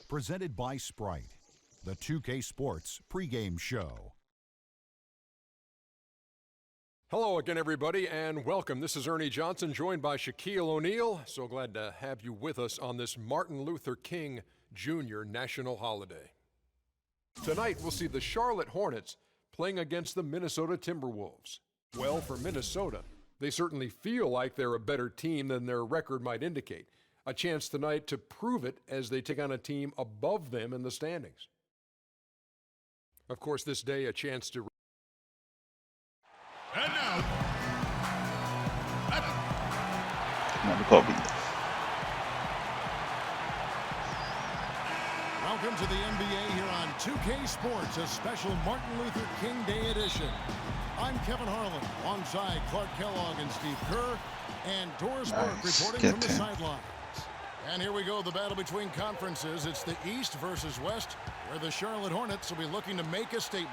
Presented by Sprite, the 2K Sports pregame show. Hello again, everybody, and welcome. This is Ernie Johnson, joined by Shaquille O'Neal. So glad to have you with us on this Martin Luther King Jr. national holiday. Tonight, we'll see the Charlotte Hornets playing against the Minnesota Timberwolves. Well, for Minnesota, they certainly feel like they're a better team than their record might indicate. A chance tonight to prove it as they take on a team above them in the standings. Of course, this day, a chance to... And now... Welcome to the NBA here on 2K Sports, a special Martin Luther King Day edition. I'm Kevin Harlan, alongside Clark Kellogg and Steve Kerr, and Doris Burke reporting from the sidelines. And here we go, the battle between conferences. It's the East versus West, where the Charlotte Hornets will be looking to make a statement.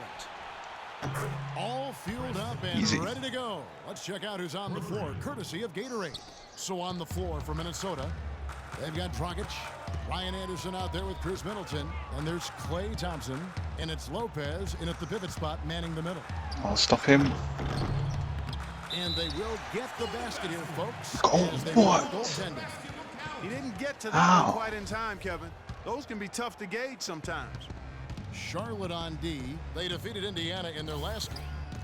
All fueled up and ready to go. Let's check out who's on the floor, courtesy of Gatorade. So on the floor for Minnesota, they've got Dragic, Ryan Anderson out there with Chris Middleton, and there's Klay Thompson, and it's Lopez in at the pivot spot, manning the middle. I'll stop him. And they will get the basket here, folks. What? He didn't get to that one quite in time, Kevin. Those can be tough to gauge sometimes. Charlotte on D. They defeated Indiana in their last game.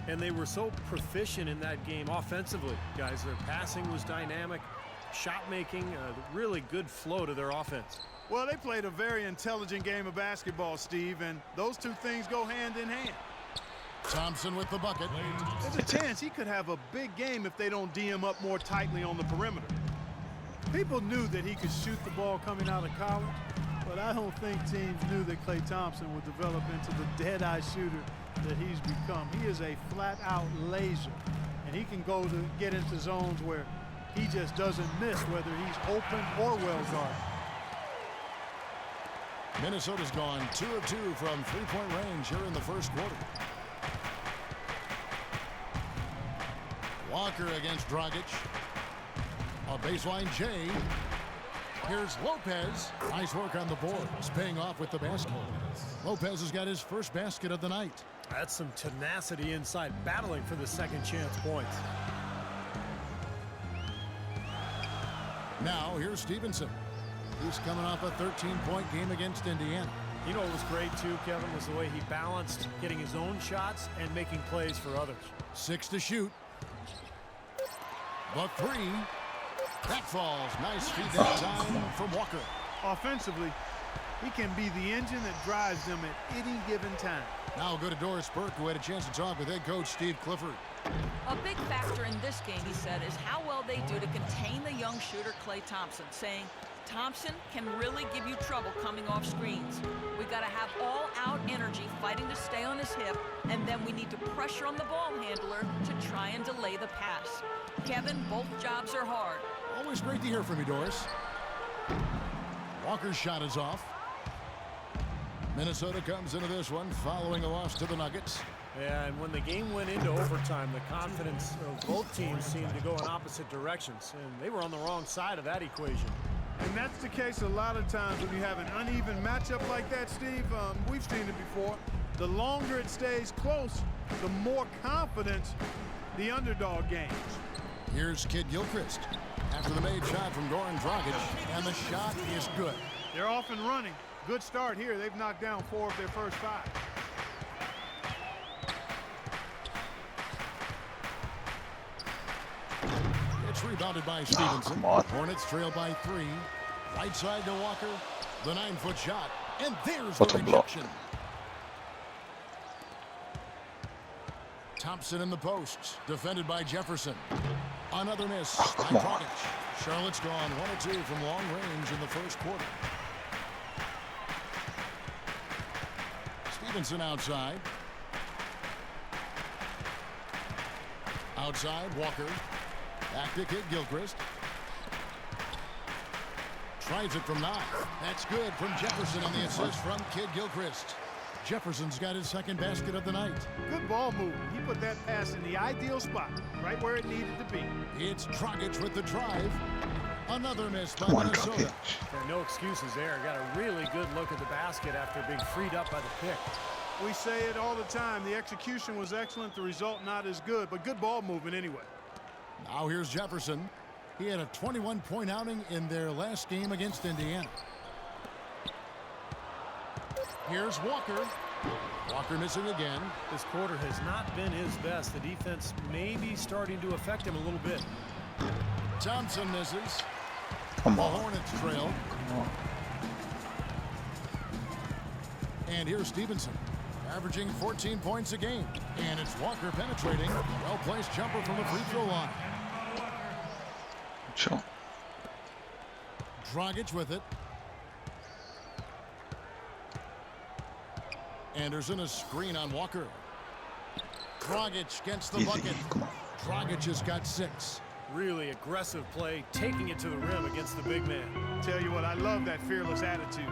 And they were so proficient in that game offensively, guys. Their passing was dynamic, shot making, really good flow to their offense. Well, they played a very intelligent game of basketball, Steve, and those two things go hand in hand. Thompson with the bucket. There's a chance he could have a big game if they don't D him up more tightly on the perimeter. People knew that he could shoot the ball coming out of college, but I don't think teams knew that Klay Thompson would develop into the dead-eye shooter that he's become. He is a flat-out laser, and he can go to get into zones where he just doesn't miss, whether he's open or well guarded. Minnesota's gone 2 of 2 from three-point range here in the first quarter. Walker against Dragic. A baseline J. Here's Lopez. Nice work on the boards, paying off with the basket. Lopez has got his first basket of the night. That's some tenacity inside, battling for the second chance points. Now here's Stevenson. He's coming off a 13-point game against Indiana. You know what was great too, Kevin, was the way he balanced getting his own shots and making plays for others. 6 to shoot. The 3. That falls. Nice feed that time from Walker. Offensively, he can be the engine that drives them at any given time. Now we'll go to Doris Burke, who had a chance to talk with head coach Steve Clifford. A big factor in this game, he said, is how well they do to contain the young shooter Klay Thompson, saying Thompson can really give you trouble coming off screens. We got to have all-out energy fighting to stay on his hip, and then we need to pressure on the ball handler to try and delay the pass. Kevin, both jobs are hard. Always great to hear from you, Doris. Walker's shot is off. Minnesota comes into this one following a loss to the Nuggets. Yeah, and when the game went into overtime, the confidence of both teams seemed to go in opposite directions, and they were on the wrong side of that equation. And that's the case a lot of times when you have an uneven matchup like that, Steve. We've seen it before. The longer it stays close, the more confidence the underdog gains. Here's Kid Gilchrist after the made shot from Goran Dragic, and the shot is good. They're off and running. Good start here. They've knocked down 4 of their first 5. It's rebounded by Stevenson. Hornets trail by 3. Right side to Walker. The 9-foot shot. And there's the rejection. Thompson in the posts. Defended by Jefferson. Another miss by Dragic. Charlotte's gone 1 of 2 from long range in the first quarter. Stevenson outside. Outside, Walker. Back to Kid Gilchrist. Tries it from 9. That's good from Jefferson on the assist from Kid Gilchrist. Jefferson's got his second basket of the night. Good ball movement. He put that pass in the ideal spot, right where it needed to be. It's Dragic with the drive. Another miss by Come on, Minnesota. Jokic. Yeah, no excuses there. Got a really good look at the basket after being freed up by the pick. We say it all the time. The execution was excellent. The result not as good, but good ball movement anyway. Now here's Jefferson. He had a 21-point outing in their last game against Indiana. Here's Walker. Walker missing again. This quarter has not been his best. The defense may be starting to affect him a little bit. Thompson misses. Come The on. Hornets trail. Come on. And here's Stevenson, averaging 14 points a game. And it's Walker penetrating. Well-placed jumper from the free throw line. Sure. Dragic with it. Anderson a screen on Walker. Dragic gets the Easy. bucket. Come on. Dragic has got 6. Really aggressive play, taking it to the rim against the big man. Tell you what, I love that fearless attitude.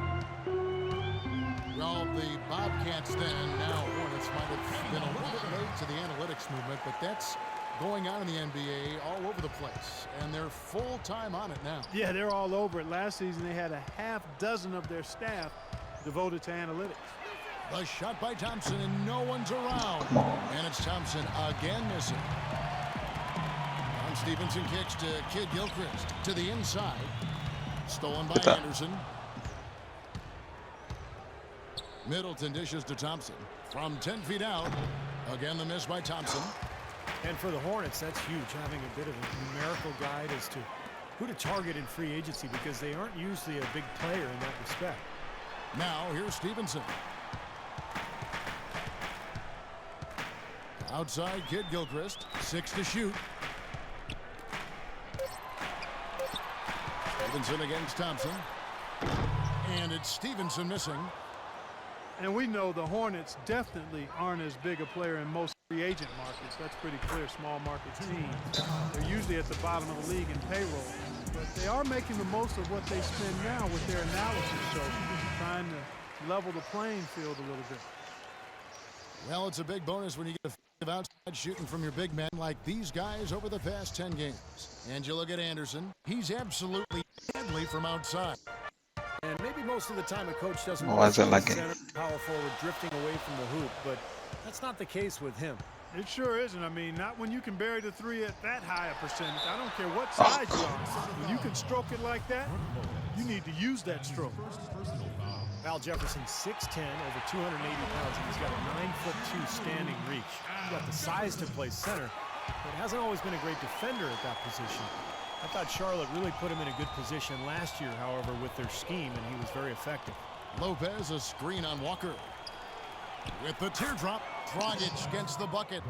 Well, the Bobcats then, now Hornets, might have been a little bit late to the analytics movement, but that's going on in the NBA all over the place, and they're full-time on it now. Yeah, they're all over it. Last season, they had a half dozen of their staff devoted to analytics. The shot by Thompson, and no one's around. And it's Thompson again missing. Don Stevenson kicks to Kid Gilchrist to the inside. Stolen by that. Anderson. Middleton dishes to Thompson. From 10 feet out. Again, the miss by Thompson. And for the Hornets, that's huge, having a bit of a numerical guide as to who to target in free agency, because they aren't usually a big player in that respect. Now, here's Stevenson. Outside, Kid Gilchrist. 6 to shoot. Stevenson against Thompson. And it's Stevenson missing. And we know the Hornets definitely aren't as big a player in most free agent markets. That's pretty clear. Small market teams. They're usually at the bottom of the league in payroll. But they are making the most of what they spend now with their analysis. So trying to level the playing field a little bit. Well, it's a big bonus when you get effective outside shooting from your big men like these guys over the past 10 games. And you look at Anderson. He's absolutely deadly from outside. And maybe most of the time a coach doesn't Why is it like center power forward drifting away from the hoop, but that's not the case with him. It sure isn't. I mean, not when you can bury the three at that high a percentage. I don't care what size you are. When you can stroke it like that, you need to use that stroke. Al Jefferson, 6'10", over 280 pounds, and he's got a 9'2" standing reach. He's got the size to play center, but hasn't always been a great defender at that position. I thought Charlotte really put him in a good position last year, however, with their scheme, and he was very effective. Lopez a screen on Walker. With the teardrop, Dragic gets the bucket.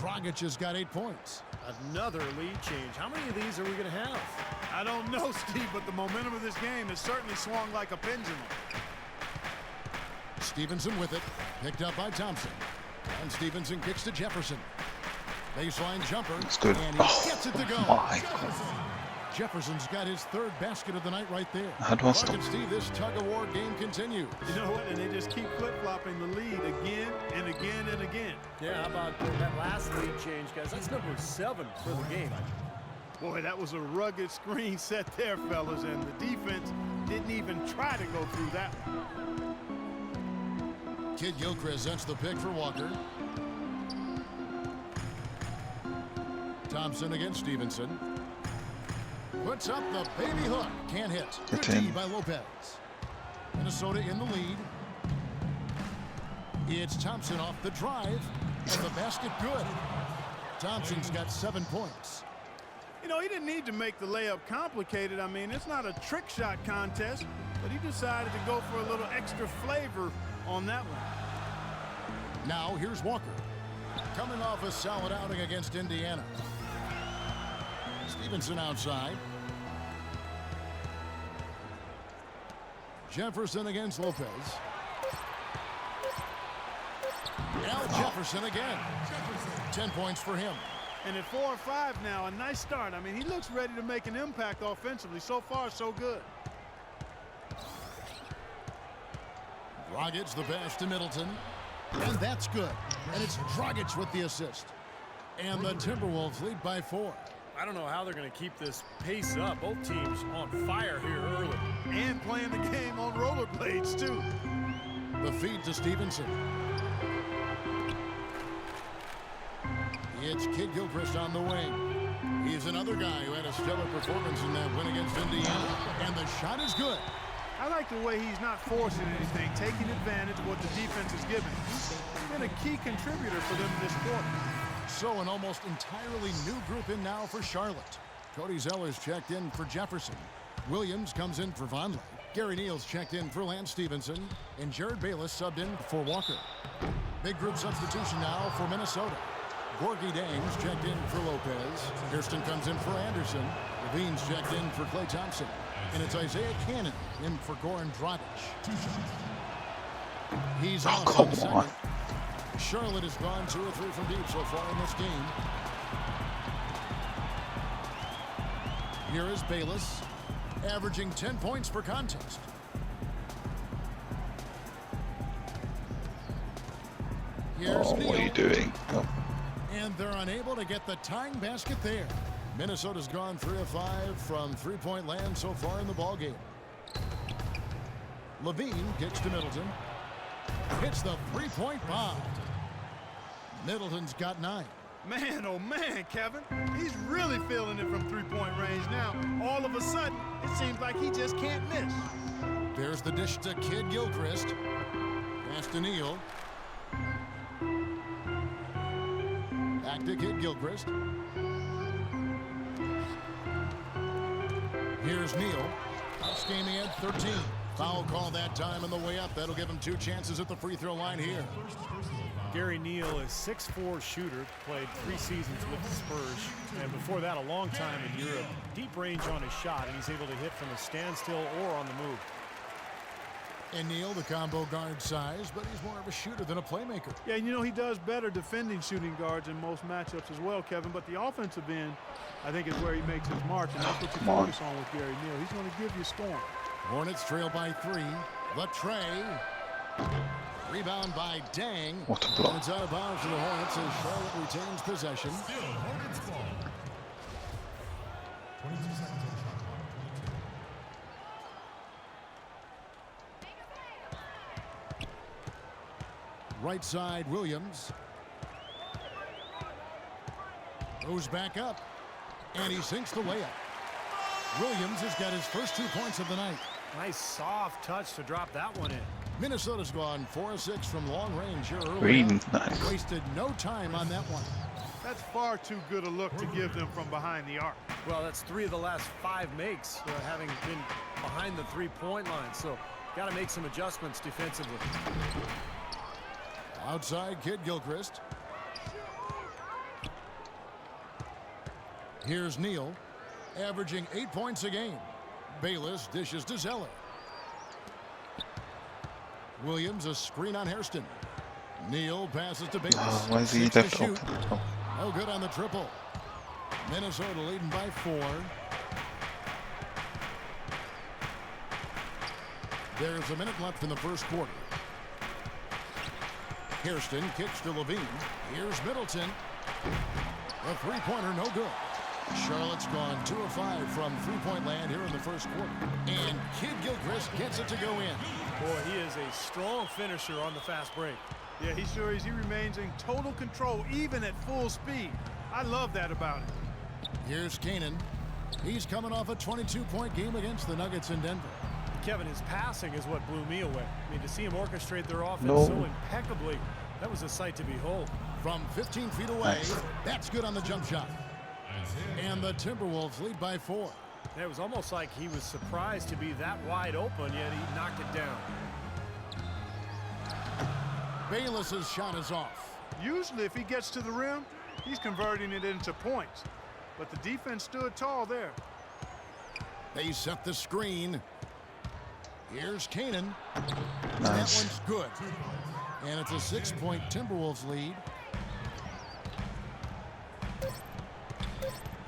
Dragic has got 8 points. Another lead change. How many of these are we going to have? I don't know, Steve, but the momentum of this game has certainly swung like a pendulum. Stevenson with it. Picked up by Thompson. And Stevenson kicks to Jefferson. Baseline jumper. It's good. And he gets it to go. My. Jefferson's got his 3rd basket of the night right there. How do I stop? Look at Steve, this tug-of-war game continues. You know what? And they just keep flip-flopping the lead again and again and again. Yeah, how about that last lead change, guys? That's number 7 for the game. Boy, that was a rugged screen set there, fellas, and the defense didn't even try to go through that one. Kid Gilchrist sets the pick for Walker. Thompson against Stevenson. Puts up the baby hook. Can't hit. Good D by Lopez. Minnesota in the lead. It's Thompson off the drive. And the basket good. Thompson's got 7 points. You know, he didn't need to make the layup complicated. I mean, it's not a trick shot contest, but he decided to go for a little extra flavor on that one. Now here's Walker. Coming off a solid outing against Indiana. Stevenson outside. Jefferson against Lopez. Al Jefferson again. 10 points for him. And at 4 or 5 now, a nice start. I mean, he looks ready to make an impact offensively. So far, so good. Dragic the pass to Middleton. And that's good. And it's Dragic with the assist. And the Timberwolves lead by 4. I don't know how they're going to keep this pace up. Both teams on fire here early. And playing the game on rollerblades, too. The feed to Stevenson. It's Kid Gilchrist on the wing. He's another guy who had a stellar performance in that win against Indiana. And the shot is good. I like the way he's not forcing anything, taking advantage of what the defense is giving. He's been a key contributor for them this quarter. So an almost entirely new group in now for Charlotte. Cody Zeller's checked in for Jefferson. Williams comes in for Vonleh. Gary Neal's checked in for Lance Stevenson. And Jared Bayless subbed in for Walker. Big group substitution now for Minnesota. Gorgie Dang's checked in for Lopez. Kirsten comes in for Anderson. Levine's checked in for Klay Thompson. And it's Isaiah Cannon in for Goran Dragic. He's out on the second. Charlotte has gone 2 or 3 from deep so far in this game. Here is Bayless, averaging 10 points per contest. Here's Neal. What are you doing? Oh. And they're unable to get the tying basket there. Minnesota's gone 3 of 5 from three-point land so far in the ballgame. Levine kicks to Middleton. Hits the three-point bomb. Middleton's got 9. Man, oh man, Kevin. He's really feeling it from three-point range now. All of a sudden, it seems like he just can't miss. There's the dish to Kid Gilchrist. Pass to Neal. Back to Kid Gilchrist. Here's Neal. Last game he had 13. Foul call that time on the way up. That'll give him 2 chances at the free throw line here. Gary Neal is 6'4" shooter, played 3 seasons with the Spurs, and before that a long time in Europe. Deep range on his shot, and he's able to hit from a standstill or on the move. And Neal, the combo guard size, but he's more of a shooter than a playmaker. Yeah, and you know he does better defending shooting guards in most matchups as well, Kevin. But the offensive end, I think, is where he makes his mark, and that's what you focus on with Gary Neal. He's going to give you scoring. Hornets trail by 3. The tray. Rebound by Dang. What a block. And it's out of bounds for the Hornets as Charlotte retains possession. Right side, Williams. Goes back up. And he sinks the layup. Williams has got his first 2 points of the night. Nice soft touch to drop that one in. Minnesota's gone 4 of 6 from long range here early. Green, nice. Wasted no time on that one. That's far too good a look to give them from behind the arc. Well, that's 3 of the last 5 makes, having been behind the three-point line. So, got to make some adjustments defensively. Outside, Kid Gilchrist. Here's Neal, averaging 8 points a game. Bayless dishes to Zeller. Williams, a screen on Hairston. Neal passes to Bayless. Oh, why is he 6 to left shoot. open? Oh. No good on the triple. Minnesota leading by 4. There's a minute left in the first quarter. Hairston kicks to Levine. Here's Middleton. The three-pointer, no good. Charlotte's gone 2 of 5 from three-point land here in the first quarter. And Kid Gilchrist gets it to go in. Boy, he is a strong finisher on the fast break. Yeah, he sure is. He remains in total control, even at full speed. I love that about him. Here's Canaan. He's coming off a 22-point game against the Nuggets in Denver. Kevin, his passing is what blew me away. I mean, to see him orchestrate their offense so impeccably, that was a sight to behold. From 15 feet away, that's good on the jump shot. And the Timberwolves lead by 4. It was almost like he was surprised to be that wide open, yet he knocked it down. Bayless's shot is off. Usually, if he gets to the rim, he's converting it into points. But the defense stood tall there. They set the screen. Here's Canaan. Nice. That one's good. And it's a 6-point Timberwolves lead.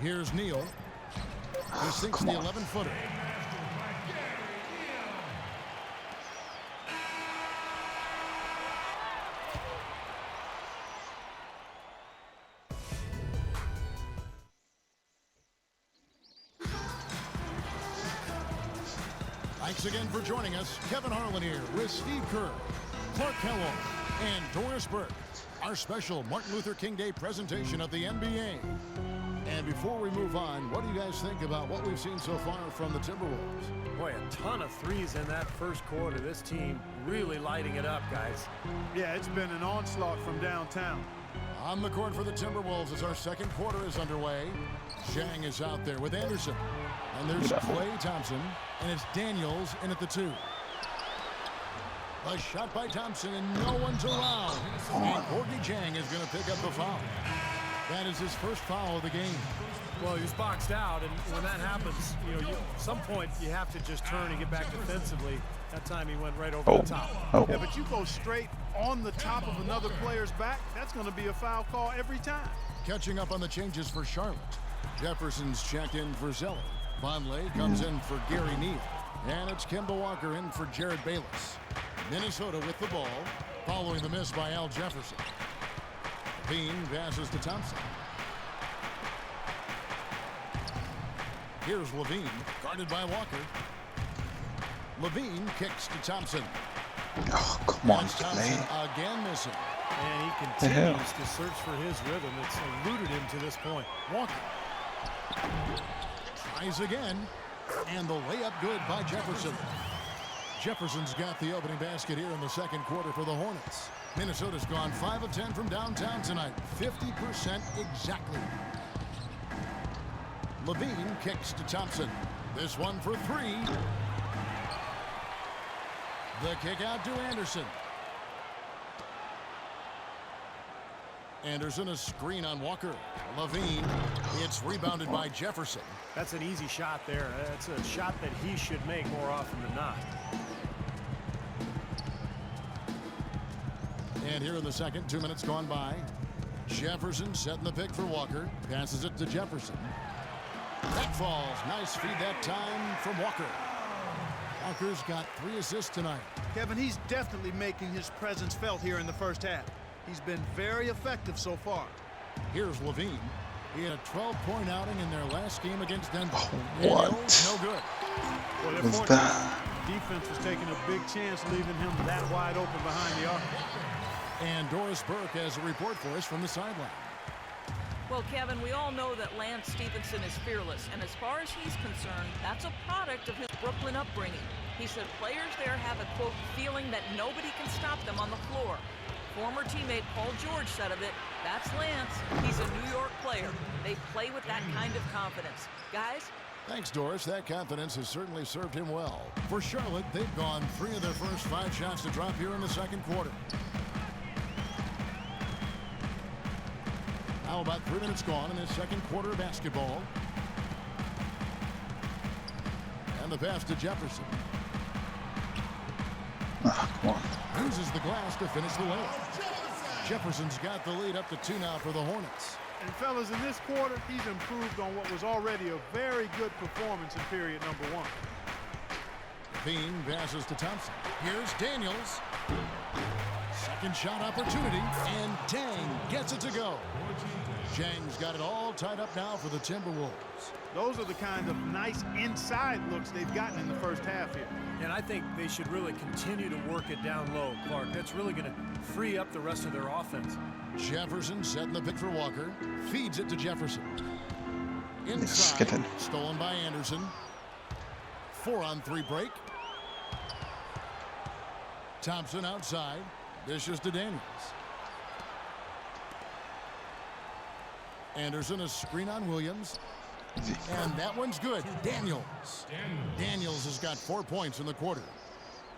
Here's Neal. He sinks the 11-footer. Thanks again for joining us. Kevin Harlan here with Steve Kerr, Clark Kellogg, and Doris Burke. Our special Martin Luther King Day presentation of the NBA. And before we move on, what do you guys think about what we've seen so far from the Timberwolves? Boy, a ton of threes in that first quarter. This team really lighting it up, guys. Yeah, it's been an onslaught from downtown. On the court for the Timberwolves as our second quarter is underway. Zhang is out there with Anderson. And there's Klay Thompson, and it's Daniels in at the 2. A shot by Thompson, and no one's around. And Gorgie Zhang is going to pick up the foul. That is his first foul of the game. Well, he was boxed out, and when that happens, at some point you have to just turn and get back defensively. That time he went right over the top. Yeah, but you go straight on the top of another player's back, that's going to be a foul call every time. Catching up on the changes for Charlotte. Jefferson's checked in for Zeller. Vonleh comes in for Gary Neal. And it's Kemba Walker in for Jared Bayless. Minnesota with the ball, following the miss by Al Jefferson. Bean passes to Thompson. Here's Levine, guarded by Walker. Levine kicks to Thompson. Oh, come on, Thompson Clay. again missing. And he continues to search for his rhythm. It's eluded him to this point. Walker tries again, and the layup good by Jefferson. Jefferson's got the opening basket here in the second quarter for the Hornets. Minnesota's gone 5 of 10 from downtown tonight, 50% exactly. Levine kicks to Thompson. This one for 3. The kick out to Anderson. Anderson, a screen on Walker. Levine, it's rebounded by Jefferson. That's an easy shot there. That's a shot that he should make more often than not. And here in the second, 2 minutes gone by. Jefferson setting the pick for Walker. Passes it to Jefferson. That falls. Nice feed that time from Walker. Walker's got 3 assists tonight. Kevin, he's definitely making his presence felt here in the first half. He's been very effective so far. Here's Levine. He had a 12-point outing in their last game against Denver. What? No good. Well, Was that? Defense was taking a big chance leaving him that wide open behind the arc. And Doris Burke has a report for us from the sideline. Well, Kevin, we all know that Lance Stephenson is fearless, and as far as he's concerned, that's a product of his Brooklyn upbringing. He said players there have a, quote, feeling that nobody can stop them on the floor. Former teammate Paul George said of it, that's Lance. He's a New York player. They play with that kind of confidence. Guys? Thanks, Doris. That confidence has certainly served him well. For Charlotte, they've gone 3 of their first 5 shots to drop here in the second quarter. Now about 3 minutes gone in this second quarter of basketball. And the pass to Jefferson. Come on. Uses the glass to finish the layup. Jefferson's got the lead up to 2 now for the Hornets. And fellas, in this quarter, he's improved on what was already a very good performance in period number 1. Bean passes to Thompson. Here's Daniels. Second shot opportunity, and Tang gets it to go. Zhang's got it all tied up now for the Timberwolves. Those are the kind of nice inside looks they've gotten in the first half here. And I think they should really continue to work it down low, Clark. That's really going to free up the rest of their offense. Jefferson setting the pick for Walker. Feeds it to Jefferson. Yes, get Inside, in. stolen by Anderson. 4-on-3 break. Thompson outside. Dishes to Daniels. Anderson, a screen on Williams. And that one's good. Daniels. Daniels has got 4 points in the quarter.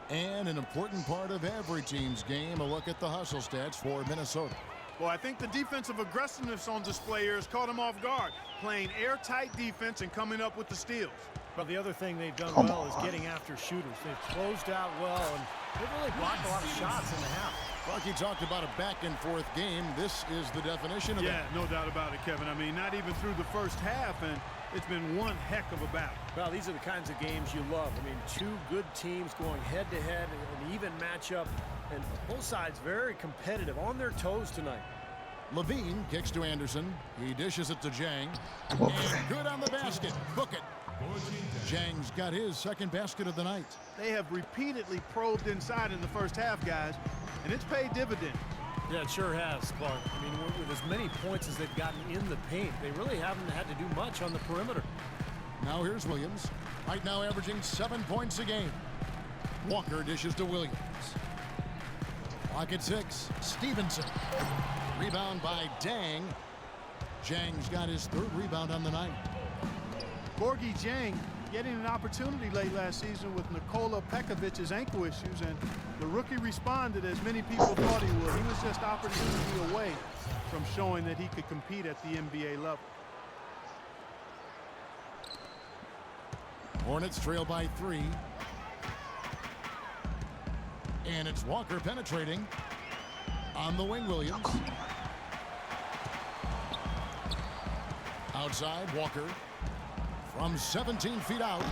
And an important part of every team's game, a look at the hustle stats for Minnesota. Well, I think the defensive aggressiveness on display here has caught him off guard, playing airtight defense and coming up with the steals. But the other thing they've done Come well on. is getting after shooters. They've closed out well, and they've really blocked a lot of shots in the half. Bucky talked about a back-and-forth game. This is the definition of Yeah, that. no doubt about it, Kevin. I mean, not even through the first half, and it's been one heck of a battle. Well, these are the kinds of games you love. I mean, 2 good teams going head-to-head, an even matchup, and both sides very competitive, on their toes tonight. Levine kicks to Anderson. He dishes it to Zhang. Come on, And good on the basket. Book it. Zhang's got his second basket of the night. They have repeatedly probed inside in the first half, guys, and it's paid dividends. Yeah, it sure has, Clark. I mean, with as many points as they've gotten in the paint, they really haven't had to do much on the perimeter. Now here's Williams. Right now averaging 7 points a game. Walker dishes to Williams. Clock at 6. Stevenson. Rebound by Dang. Zhang's got his third rebound on the night. Gorgie Zhang getting an opportunity late last season with Nikola Pekovic's ankle issues, and the rookie responded as many people thought he would. He was just opportunity away from showing that he could compete at the NBA level. Hornets trail by 3. And it's Walker penetrating. On the wing, Williams. Outside, Walker. From 17 feet out.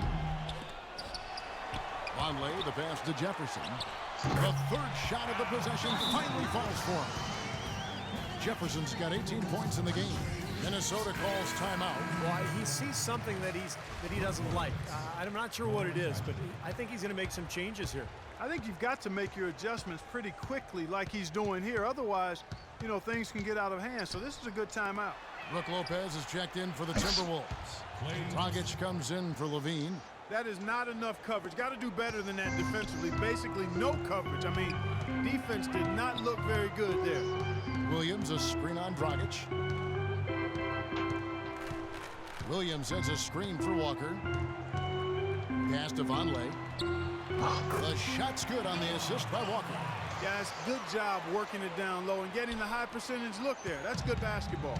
Longley, the pass to Jefferson. The third shot of the possession finally falls for him. Jefferson's got 18 points in the game. Minnesota calls timeout. Well, he sees something that he doesn't like. I'm not sure what it is, but I think he's going to make some changes here. I think you've got to make your adjustments pretty quickly like he's doing here. Otherwise, you know, things can get out of hand. So this is a good timeout. Brook Lopez is checked in for the Timberwolves. Dragic comes in for Levine. That is not enough coverage. Got to do better than that defensively. Basically no coverage. I mean, defense did not look very good there. Williams, a screen on Dragic. Williams sends a screen for Walker. Pass to Vonleh. The shot's good on the assist by Walker. Guys, good job working it down low and getting the high percentage look there. That's good basketball.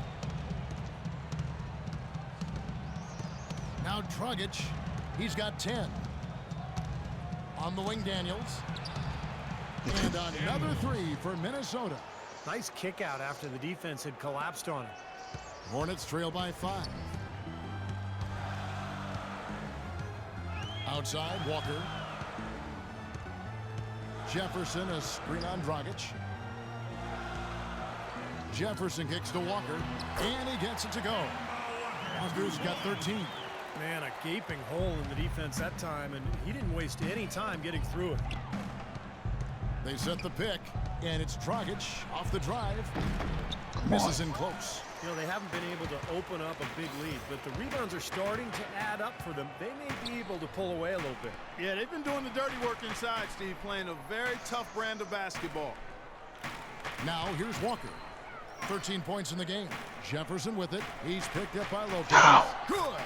Now Dragic, he's got 10. On the wing, Daniels. And another three for Minnesota. Nice kick out after the defense had collapsed on him. Hornets trail by 5. Outside, Walker. Jefferson, a screen on Dragic. Jefferson kicks to Walker, and he gets it to go. Walker's got 13. Man, a gaping hole in the defense that time, and he didn't waste any time getting through it. They set the pick, and it's Dragic off the drive. Misses in close. You know, they haven't been able to open up a big lead, but the rebounds are starting to add up for them. They may be able to pull away a little bit. Yeah, they've been doing the dirty work inside, Steve, playing a very tough brand of basketball. Now here's Walker. 13 points in the game. Jefferson with it. He's picked up by Lopez. Ow. Good.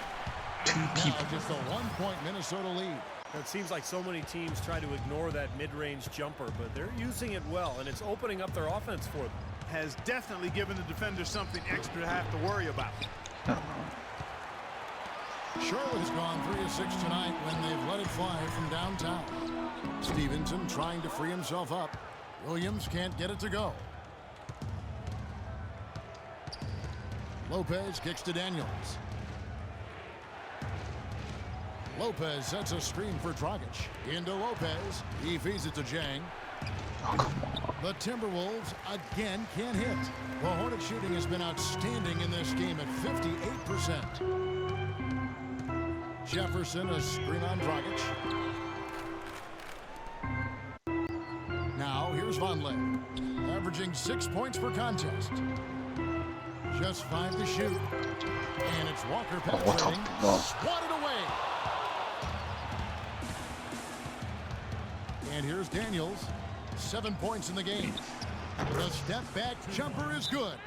Two people. Now just a 1-point Minnesota lead. It seems like so many teams try to ignore that mid-range jumper, but they're using it well, and it's opening up their offense for them. Has definitely given the defenders something extra to have to worry about. Charlotte has gone 3 of 6 tonight when they've let it fly from downtown. Stevenson trying to free himself up. Williams can't get it to go. Lopez kicks to Daniels. Lopez sets a screen for Dragic. Into Lopez. He feeds it to Zhang. Oh, come on. The Timberwolves again can't hit. The Hornet shooting has been outstanding in this game at 58%. Jefferson, a screen on Dragic. Now here's Vonleh, averaging 6 points per contest. Just 5 to shoot. And it's Walker penetrating. Swatted away. And here's Daniels. 7 points in the game. The step-back jumper is good.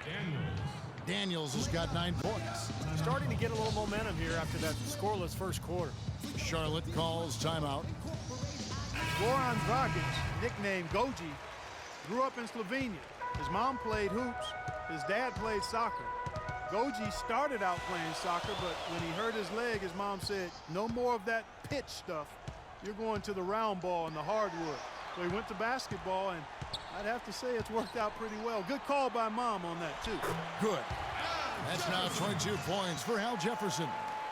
Daniels has got 9 points. Starting to get a little momentum here after that scoreless first quarter. Charlotte calls timeout. Goran Dragic, nicknamed Goji, grew up in Slovenia. His mom played hoops. His dad played soccer. Goji started out playing soccer, but when he hurt his leg, his mom said, no more of that pitch stuff. You're going to the round ball and the hardwood. So he went to basketball, and I'd have to say it's worked out pretty well. Good call by Mom on that, too. Good. That's now 22 points for Al Jefferson.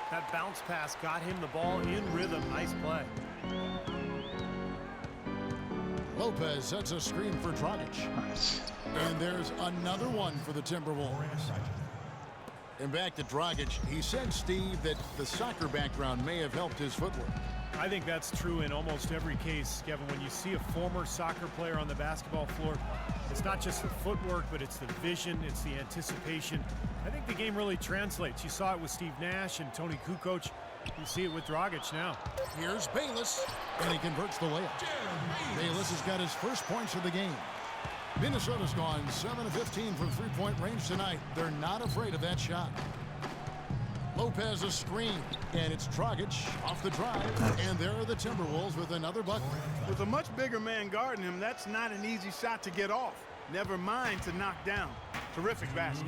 That bounce pass got him the ball in rhythm. Nice play. Lopez sets a screen for Dragic. Nice. And there's another one for the Timberwolves. And back to Dragic. He said, Steve, that the soccer background may have helped his footwork. I think that's true in almost every case, Kevin. When you see a former soccer player on the basketball floor, it's not just the footwork, but it's the vision, it's the anticipation. I think the game really translates. You saw it with Steve Nash and Tony Kukoc. You see it with Dragic now. Here's Bayless, and he converts the layup. Bayless has got his first points of the game. Minnesota's gone 7 of 15 from three-point range tonight. They're not afraid of that shot. Lopez a screen, and it's Dragic off the drive, and there are the Timberwolves with another bucket. With a much bigger man guarding him, that's not an easy shot to get off. Never mind to knock down. Terrific basket.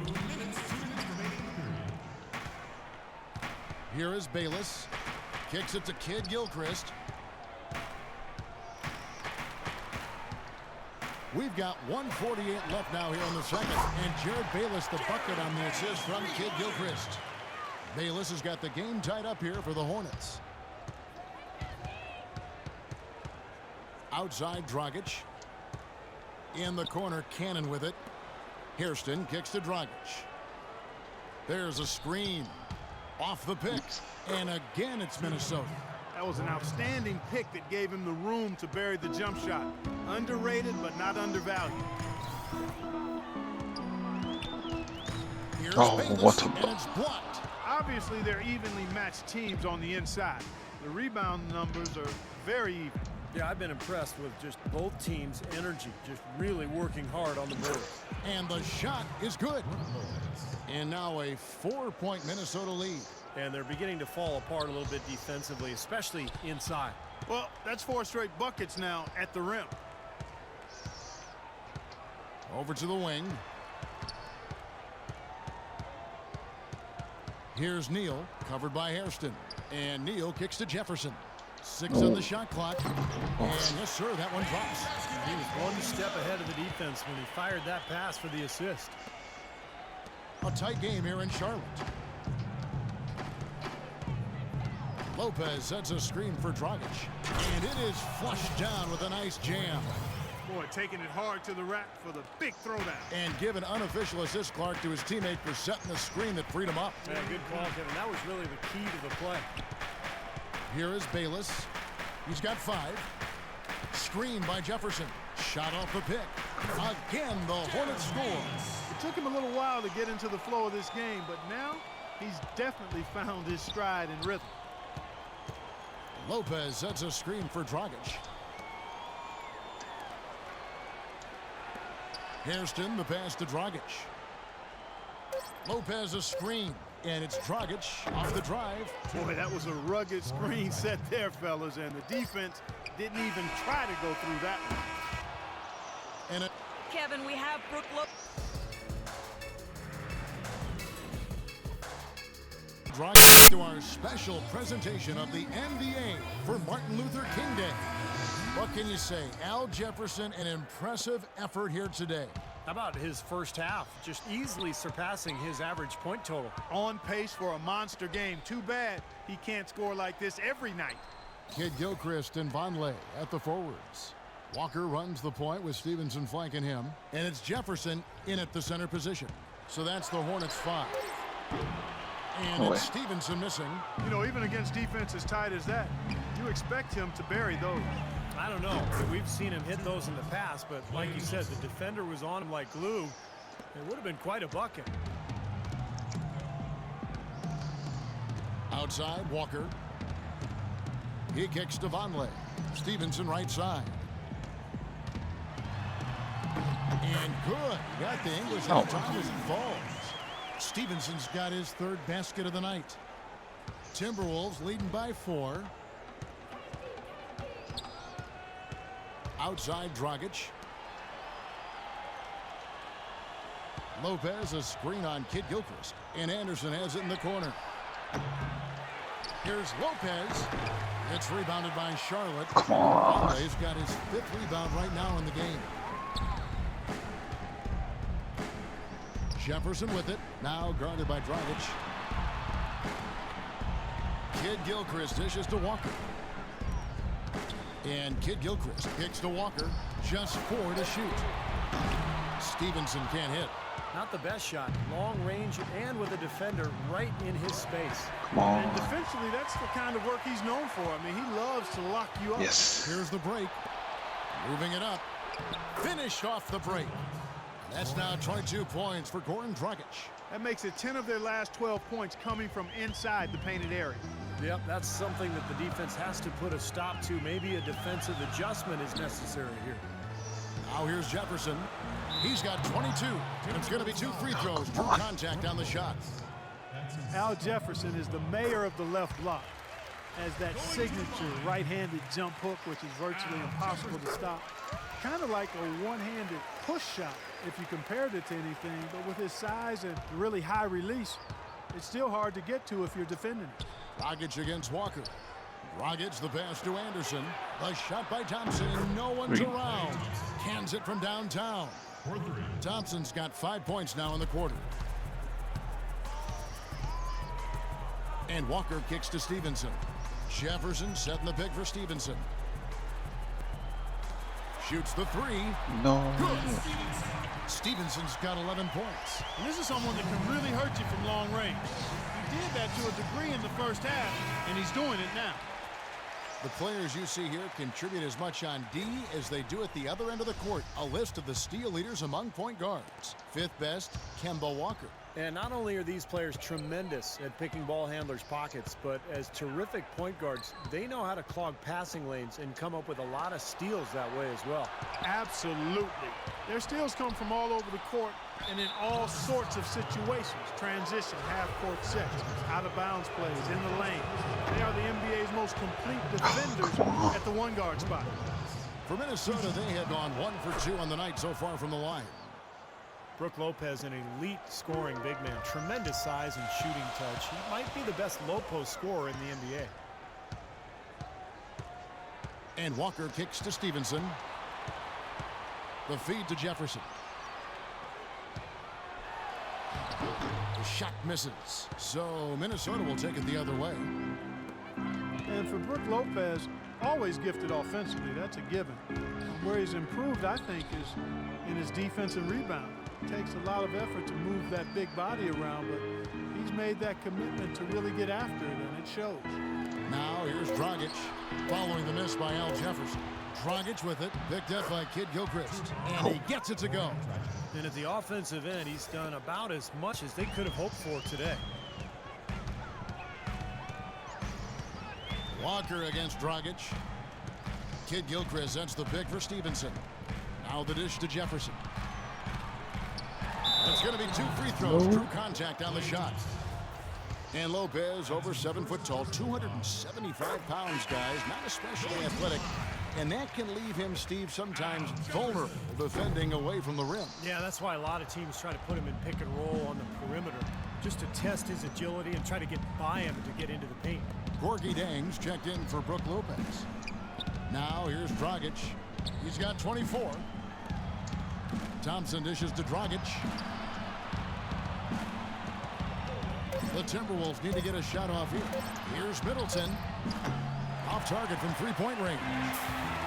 Here is Bayless. Kicks it to Kid Gilchrist. We've got 1:48 left now here in the second, and Jared Bayless the bucket on the assist from Kid Gilchrist. Bayless has got the game tied up here for the Hornets. Outside Dragic. In the corner, Cannon with it. Hairston kicks to Dragic. There's a screen. Off the pick. And again, it's Minnesota. That was an outstanding pick that gave him the room to bury the jump shot. Underrated, but not undervalued. Here's Oh, Bayless, what a and it's blocked. Obviously, they're evenly matched teams on the inside. The rebound numbers are very even. Yeah, I've been impressed with just both teams' energy, just really working hard on the board. And the shot is good. And now a 4-point Minnesota lead. And they're beginning to fall apart a little bit defensively, especially inside. Well, that's 4 straight buckets now at the rim. Over to the wing. Here's Neal, covered by Hairston. And Neal kicks to Jefferson. 6 on the shot clock. And yes, sir, that one drops. He was one step ahead of the defense when he fired that pass for the assist. A tight game here in Charlotte. Lopez sets a screen for Dragic. And it is flushed down with a nice jam. Boy, taking it hard to the rack for the big throwdown. And give an unofficial assist, Clark, to his teammate for setting the screen that freed him up. Yeah, good call, Kevin. That was really the key to the play. Here is Bayless. He's got 5. Screen by Jefferson. Shot off the pick. Again, the Hornets score. It took him a little while to get into the flow of this game, but now he's definitely found his stride and rhythm. Lopez sets a screen for Dragic. Hairston, the pass to Dragic. Lopez a screen, and it's Dragic off the drive. Boy, that was a rugged screen set there, fellas, and the defense didn't even try to go through that one. And Kevin, we have Brook Dragic to our special presentation of the NBA for Martin Luther King Day. What can you say? Al Jefferson, an impressive effort here today. How about his first half? Just easily surpassing his average point total. On pace for a monster game. Too bad he can't score like this every night. Kid Gilchrist and Vonleh at the forwards. Walker runs the point with Stevenson flanking him. And it's Jefferson in at the center position. So that's the Hornets 5. And it's Stevenson missing. You know, even against defense as tight as that, you expect him to bury those. I don't know. We've seen him hit those in the past, but like you said, the defender was on him like glue. It would have been quite a bucket. Outside, Walker. He kicks to Vonleh. Stevenson right side. And good. Got the English at the time as it falls. Stevenson's got his 3rd basket of the night. Timberwolves leading by 4. Outside Dragic. Lopez a screen on Kid Gilchrist. And Anderson has it in the corner. Here's Lopez. It's rebounded by Charlotte. Come on. He's got his 5th rebound right now in the game. Jefferson with it. Now guarded by Dragic. Kid Gilchrist dishes to Walker. And Kid Gilchrist kicks to Walker. Just 4 to shoot. Stevenson can't hit. Not the best shot. Long range and with a defender right in his space. Come on. And defensively, that's the kind of work he's known for. I mean, he loves to lock you up. Yes. Here's the break. Moving it up. Finish off the break. That's now 22 points for Goran Dragic. That makes it 10 of their last 12 points coming from inside the painted area. Yep, that's something that the defense has to put a stop to. Maybe a defensive adjustment is necessary here. Now here's Jefferson. He's got 22. And it's going to be 2 free throws. Drew contact on the shot. Al Jefferson is the mayor of the left block. Has that signature right-handed jump hook, which is virtually impossible to stop. Kind of like a one-handed push shot if you compared it to anything, but with his size and really high release, it's still hard to get to if you're defending it. Dragic against Walker. Dragic the pass to Anderson. The shot by Thompson. No one's around. Cans it from downtown. Thompson's got 5 points now in the quarter. And Walker kicks to Stevenson. Jefferson setting the pick for Stevenson. Shoots the 3. No. Good. Stevenson's got 11 points. And this is someone that can really hurt you from long range. He did that to a degree in the first half, and he's doing it now. The players you see here contribute as much on D as they do at the other end of the court. A list of the steal leaders among point guards. 5th best, Kemba Walker. And not only are these players tremendous at picking ball handlers' pockets, but as terrific point guards, they know how to clog passing lanes and come up with a lot of steals that way as well. Absolutely. Their steals come from all over the court and in all sorts of situations. Transition, half-court sets, out-of-bounds plays, in the lane. They are the NBA's most complete defenders at the one-guard spot. For Minnesota, they have gone 1 for 2 on the night so far from the line. Brook Lopez, an elite scoring big man, tremendous size and shooting touch. He might be the best low-post scorer in the NBA. And Walker kicks to Stevenson. The feed to Jefferson. The shot misses. So Minnesota will take it the other way. And for Brook Lopez, always gifted offensively. That's a given. Where he's improved, I think, is in his defensive rebound. It takes a lot of effort to move that big body around, but he's made that commitment to really get after it, and it shows. Now here's Dragic, following the miss by Al Jefferson. Dragic with it, picked up by Kid Gilchrist, and he gets it to go. And at the offensive end, he's done about as much as they could have hoped for today. Walker against Dragic. Kid Gilchrist sends the pick for Stevenson. Now the dish to Jefferson. It's going to be 2 free throws. True contact on the shot. And Lopez, over 7 foot tall, 275 pounds, guys. Not especially athletic. And that can leave him, Steve, sometimes vulnerable defending away from the rim. Yeah, that's why a lot of teams try to put him in pick and roll on the perimeter, just to test his agility and try to get by him to get into the paint. Gorgie Dangs checked in for Brook Lopez. Now here's Dragic. He's got 24. Thompson dishes to Dragic. The Timberwolves need to get a shot off here. Here's Middleton. Off target from three-point range.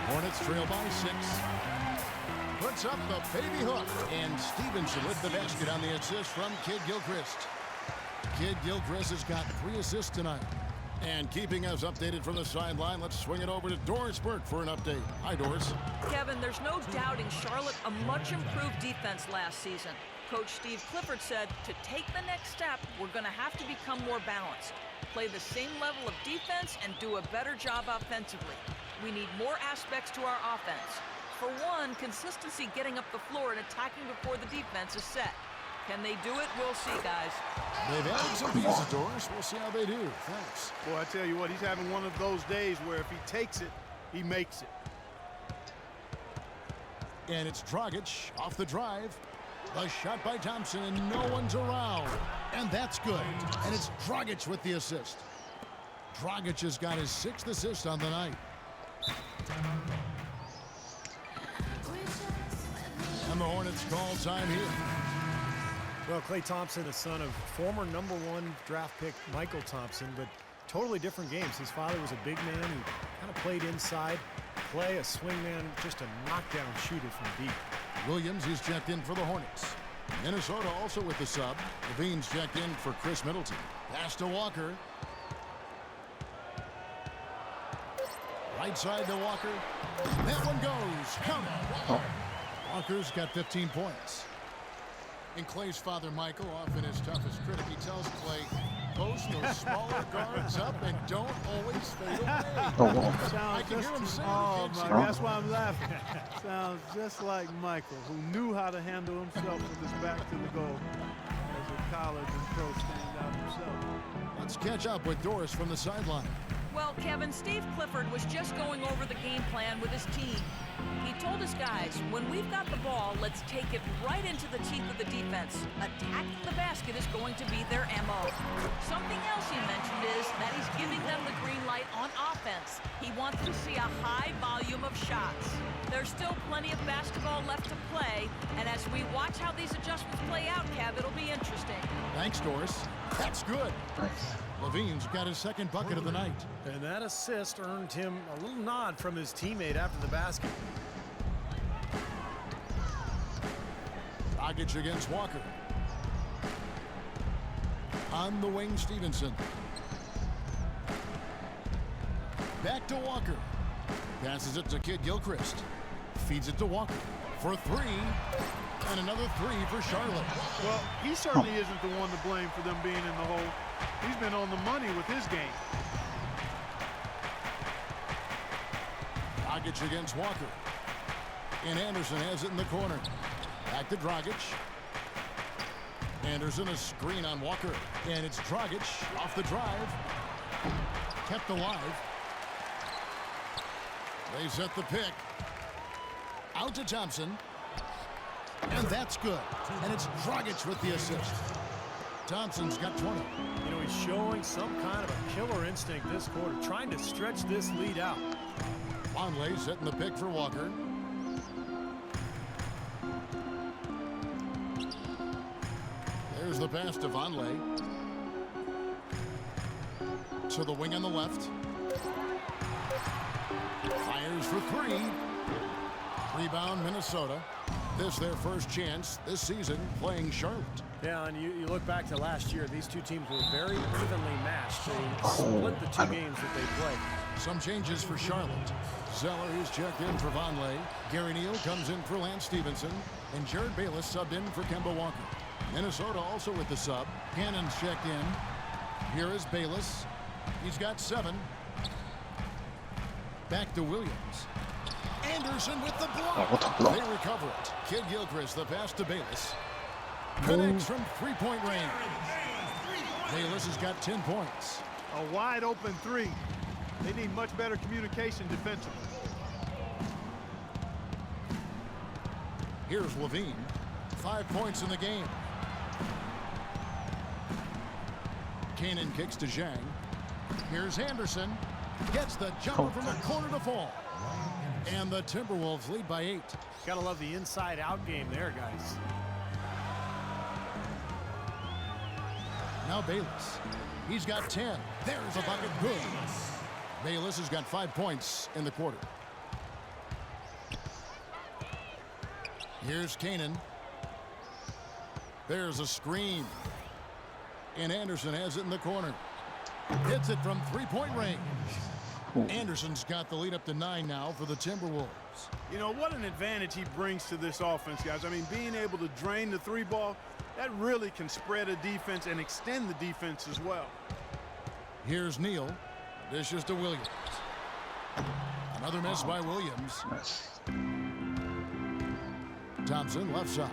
Hornets trail by 6. Puts up the baby hook. And Stevenson with the basket on the assist from Kid Gilchrist. Kid Gilchrist has got 3 assists tonight. And keeping us updated from the sideline, let's swing it over to Doris Burke for an update. Hi, Doris. Kevin, there's no doubting Charlotte a much improved defense last season. Coach Steve Clifford said to take the next step, we're going to have to become more balanced, play the same level of defense, and do a better job offensively. We need more aspects to our offense. For one, consistency getting up the floor and attacking before the defense is set. Can they do it? We'll see, guys. They've added some pieces, Doris. We'll see how they do. Thanks. Boy, I tell you what, he's having one of those days where if he takes it, he makes it. And it's Dragic off the drive. The shot by Thompson, and no one's around. And that's good. And it's Dragic with the assist. Dragic has got his 6th assist on the night. And the Hornets call time here. Well, Klay Thompson, the son of former #1 draft pick Michael Thompson, but totally different games. His father was a big man who kind of played inside. Klay, a swing man, just a knockdown shooter from deep. Williams is checked in for the Hornets. Minnesota also with the sub. Levine's checked in for Chris Middleton. Pass to Walker. Right side to Walker. That one goes. Count it. Walker's got 15 points. And Clay's father, Michael, often his toughest critic, he tells Clay, post those smaller guards up and don't always fade away. I can hear him saying that's why I'm laughing. Sounds just like Michael, who knew how to handle himself with his back to the goal as a college and pro standout himself. Let's catch up with Doris from the sideline. Well, Kevin, Steve Clifford was just going over the game plan with his team. He told his guys, when we've got the ball, let's take it right into the teeth of the defense. Attacking the basket is going to be their MO. Something else he mentioned is that he's giving them the green light on offense. He wants to see a high volume of shots. There's still plenty of basketball left to play, and as we watch how these adjustments play out, Kev, it'll be interesting. Thanks, Doris. That's good. Levine's got his second bucket of the night. And that assist earned him a little nod from his teammate after the basket. Dragic against Walker. On the wing, Stevenson. Back to Walker. Passes it to Kid Gilchrist. Feeds it to Walker for three. And another three for Charlotte. Well, he certainly isn't the one to blame for them being in the hole. He's been on the money with his game. Dragic against Walker. And Anderson has it in the corner. Back to Dragic. Anderson, a screen on Walker. And it's Dragic off the drive. Kept alive. They set the pick. Out to Thompson. And that's good. And it's Dragic with the assist. Thompson's got 20. You know, he's showing some kind of a killer instinct this quarter, trying to stretch this lead out. Vonleh setting the pick for Walker. There's the pass to Vonleh. To the wing on the left. Fires for three. Rebound, Minnesota. This their first chance this season playing Charlotte. Yeah, and you look back to last year, these two teams were very evenly matched. They split the two games that they played. Some changes for Charlotte. Zeller is checked in for Vonleh. Gary Neal comes in for Lance Stevenson. And Jared Bayless subbed in for Kemba Walker. Minnesota also with the sub. Cannon's checked in. Here is Bayless. He's got 7. Back to Williams. Anderson with the block. They recover it. Kid Gilchrist, the pass to Bayless. Connects from three-point range. Bayless has got 10 points. A wide open three. They need much better communication defensively. Here's Levine. 5 points in the game. Cannon kicks to Zhang. Here's Anderson. Gets the jumper from the corner to fall. And the Timberwolves lead by 8. Gotta love the inside-out game there, guys. Now Bayless. He's got 10. There's a bucket. Good. Bayless has got 5 points in the quarter. Here's Cannon. There's a screen. And Anderson has it in the corner. Hits it from three-point range. Anderson's got the lead up to 9 now for the Timberwolves. You know, what an advantage he brings to this offense, guys. I mean, being able to drain the three ball, that really can spread a defense and extend the defense as well. Here's Neal. Dishes to Williams. Another miss by Williams. Thompson left side.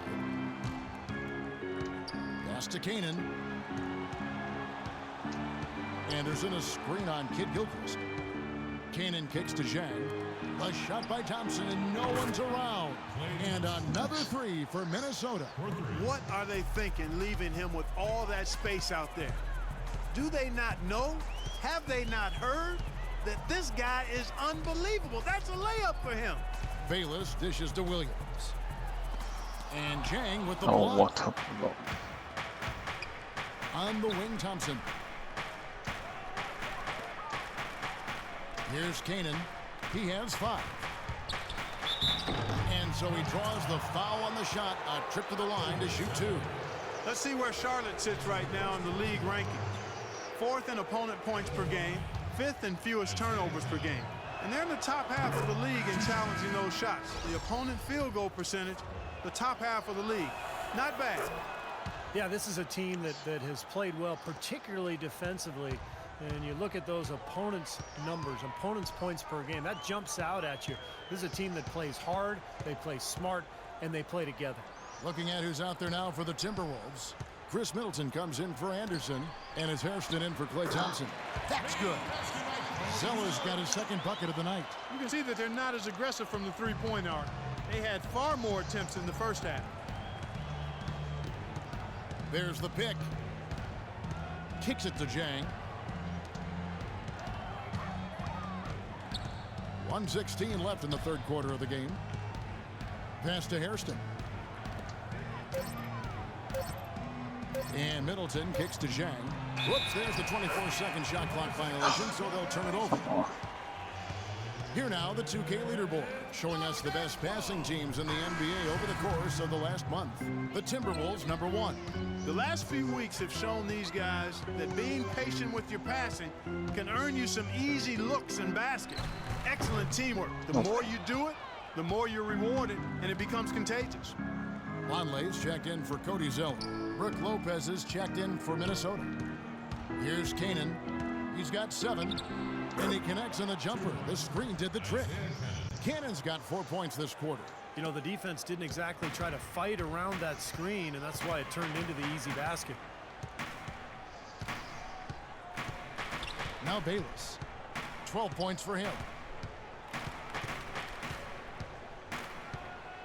Pass to Cannon. Anderson, a screen on Kid Gilchrist. Cannon kicks to Zhang. A shot by Thompson, and no one's around. And another three for Minnesota. What are they thinking, leaving him with all that space out there? Do they not know? Have they not heard that this guy is unbelievable? That's a layup for him. Bayless dishes to Williams. And Zhang with the block. What a block. On the wing, Thompson. Here's Cannon. He has 5. And so he draws the foul on the shot. A trip to the line to shoot 2. Let's see where Charlotte sits right now in the league rankings. 4th in opponent points per game, 5th in fewest turnovers per game. And they're in the top half of the league in challenging those shots. The opponent field goal percentage, the top half of the league. Not bad. Yeah, this is a team that has played well, particularly defensively. And you look at those opponents' numbers, opponents' points per game, that jumps out at you. This is a team that plays hard, they play smart, and they play together. Looking at who's out there now for the Timberwolves. Chris Middleton comes in for Anderson, and it's Hairston in for Klay Thompson. That's good. Zeller's got his second bucket of the night. You can see that they're not as aggressive from the three-point arc. They had far more attempts in the first half. There's the pick. Kicks it to Jang. 1:16 left in the third quarter of the game. Pass to Hairston. And Middleton kicks to Zhang. Whoops, there's the 24-second shot clock violation, so they'll turn it over. Here now, the 2K leaderboard, showing us the best passing teams in the NBA over the course of the last month. The Timberwolves, number 1. The last few weeks have shown these guys that being patient with your passing can earn you some easy looks and baskets. Excellent teamwork. The more you do it, the more you're rewarded, and it becomes contagious. Lonley's checked in for Cody Zeller. Brooke Lopez is checked in for Minnesota. Here's Kanan. He's got 7, and he connects on the jumper. The screen did the trick. Cannon's got 4 points this quarter. You know, the defense didn't exactly try to fight around that screen, and that's why it turned into the easy basket. Now Bayless. 12 points for him.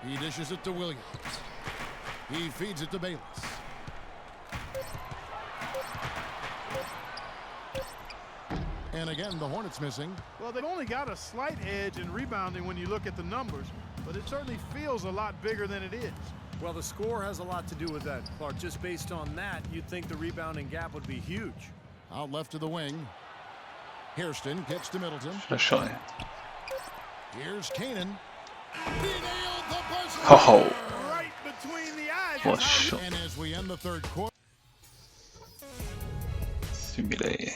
He dishes it to Williams. He feeds it to Bayless. And again, the Hornets missing. Well, they've only got a slight edge in rebounding when you look at the numbers, but it certainly feels a lot bigger than it is. Well, the score has a lot to do with that, Clark. Just based on that, you'd think the rebounding gap would be huge. Out left to the wing. Hairston gets to Middleton. Should have shot it. Here's Kanan. He nailed the buzzer. Oh, Right between the eyes. what a shot. And as we end the third quarter. Simulate.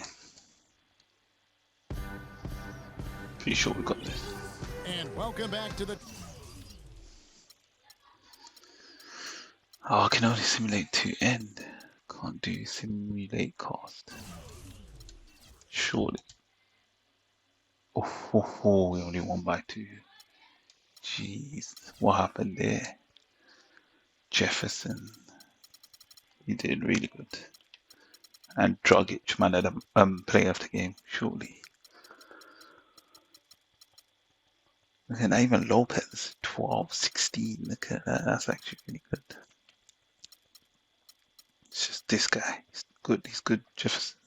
Pretty sure we got this. And welcome back to the... Oh, I can only simulate to end. Can't do simulate cast. Surely. Oh, we only won by 2. Jeez, what happened there? Jefferson, he did really good. And Dragic, man of the player of the game, surely. Look at that, even Lopez, 12, 16, look at that, that's actually really good. It's just this guy, he's good, Jefferson.